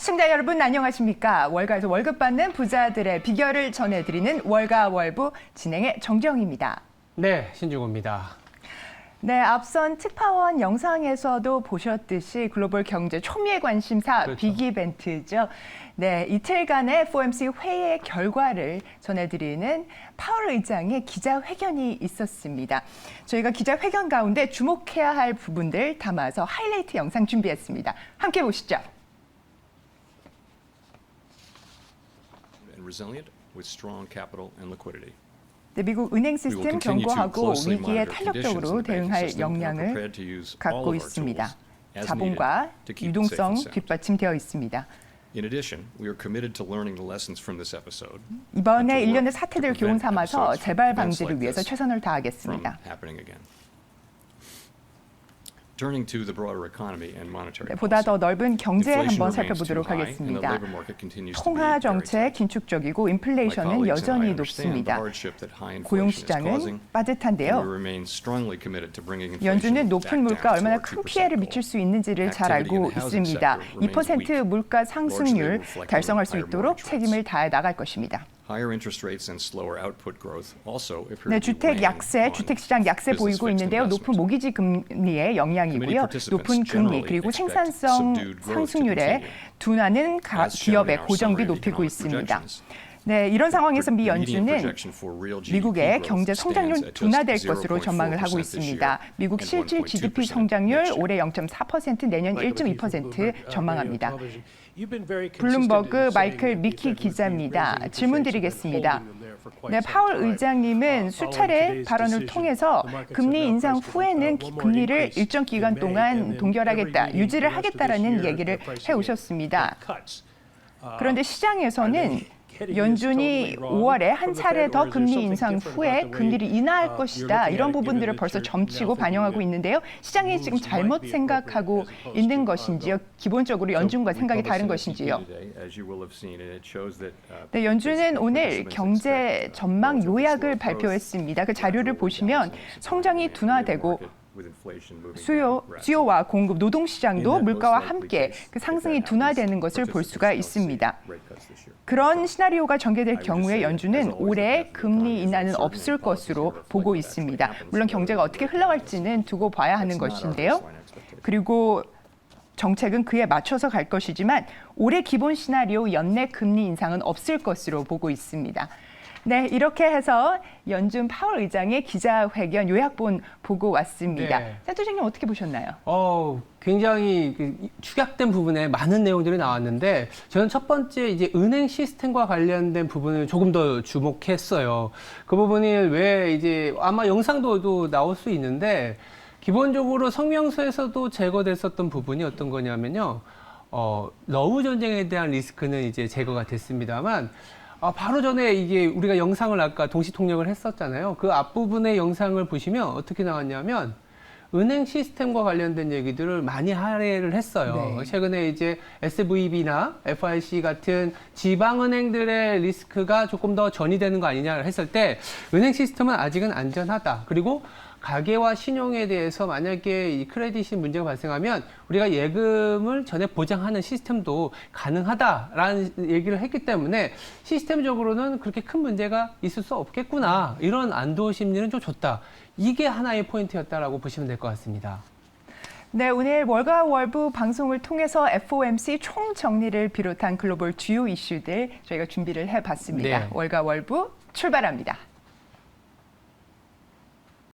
시청자 여러분 안녕하십니까? 월가에서 월급 받는 부자들의 비결을 전해드리는 월가월부 진행의 정정입니다. 네, 신중호입니다. 네, 앞선 특파원 영상에서도 보셨듯이 글로벌 경제 초미의 관심사 그렇죠. 빅이벤트죠. 네, 이틀간의 FOMC 회의 결과를 전해드리는 파월 의장의 기자회견이 있었습니다. 저희가 기자회견 가운데 주목해야 할 부분들 담아서 하이라이트 영상 준비했습니다. 함께 보시죠. Resilient with strong capital and liquidity. 네, 미국 은행 시스템 견고하고 위기에 탄력적으로 대응할 역량을 갖고 있습니다. 자본과 유동성 뒷받침되어 있습니다. In addition, we are committed to learning the lessons from this episode. 이번에 일련의 사태들 교훈 삼아서 재발 방지를 위해서 최선을 다하겠습니다. Turning to the broader economy and monetary 보다 더 넓은 경제 Inflation 한번 remains too 살펴보도록 high, and the 하겠습니다. labor market continues to be 통화 very 정책 tight. 긴축적이고 My 인플레이션은 colleagues and I 여전히 understand the 높습니다. hardship that high 고용 inflation is causing, 시장은 and we 빠듯한데요. remain strongly committed to bringing inflation 연준은 back 높은 down 물가 to 얼마나 our 큰 2% 피해를 goal. 미칠 수 있는지를 잘 Activity in 알고 the housing 있습니다. sector remains 2% 물가 상승률 reflecting 달성할 수 higher 있도록 mortgage 책임을 다해 나갈 것입니다. Higher interest rates and slower output growth also appear 네, to be 주택 weighing 약세, on 주택 시장 약세 business 보이고 fixed 있는데요. 높은 investment. 모기지 금리의 영향이고요. 높은 금리 그리고 생산성 상승률의 둔화는 기업의 고정비 높이고 있습니다. 네, 이런 상황에서 미 연준은 미국의 경제 성장률 둔화될 것으로 전망을 하고 있습니다. 미국 실질 GDP 성장률 올해 0.4%, 내년 1.2% 전망합니다. 블룸버그 마이클 미키 기자입니다. 질문 드리겠습니다. 네, 파월 의장님은 수차례 발언을 통해서 금리 인상 후에는 금리를 일정 기간 동안 동결하겠다, 유지를 하겠다라는 얘기를 해오셨습니다. 그런데 시장에서는 연준이 5월에 한 차례 더 금리 인상 후에 금리를 인하할 것이다. 이런 부분들을 벌써 점치고 반영하고 있는데요. 시장이 지금 잘못 생각하고 있는 것인지요? 기본적으로 연준과 생각이 다른 것인지요? 네, 연준은 오늘 경제 전망 요약을 발표했습니다. 그 자료를 보시면 성장이 둔화되고 수요와 공급, 노동시장도 물가와 함께 그 상승이 둔화되는 것을 볼 수가 있습니다. 그런 시나리오가 전개될 경우에 연준은 올해 금리 인하는 없을 것으로 보고 있습니다. 물론 경제가 어떻게 흘러갈지는 두고 봐야 하는 것인데요. 그리고 정책은 그에 맞춰서 갈 것이지만 올해 기본 시나리오 연내 금리 인상은 없을 것으로 보고 있습니다. 네, 이렇게 해서 연준 파월 의장의 기자회견 요약본 보고 왔습니다. 네. 센터장님 어떻게 보셨나요? 굉장히 축약된 부분에 많은 내용들이 나왔는데 저는 첫 번째 이제 은행 시스템과 관련된 부분을 조금 더 주목했어요. 그 부분이 왜 이제 아마 영상도 나올 수 있는데 기본적으로 성명서에서도 제거됐었던 부분이 어떤 거냐면요. 러우 전쟁에 대한 리스크는 이제 제거가 됐습니다만 바로 전에 이게 우리가 영상을 아까 동시 통역을 했었잖아요. 그 앞부분의 영상을 보시면 어떻게 나왔냐면 은행 시스템과 관련된 얘기들을 많이 할애를 했어요. 네. 최근에 이제 SVB나 FIC 같은 지방은행들의 리스크가 조금 더 전이되는 거 아니냐 했을 때 은행 시스템은 아직은 안전하다. 그리고 가계와 신용에 대해서 만약에 이 크레딧이 문제가 발생하면 우리가 예금을 전에 보장하는 시스템도 가능하다라는 얘기를 했기 때문에 시스템적으로는 그렇게 큰 문제가 있을 수 없겠구나. 이런 안도 심리는 좀 줬다. 이게 하나의 포인트였다라고 보시면 될 것 같습니다. 네, 오늘 월가월부 방송을 통해서 FOMC 총정리를 비롯한 글로벌 주요 이슈들 저희가 준비를 해봤습니다. 네. 월가월부 출발합니다.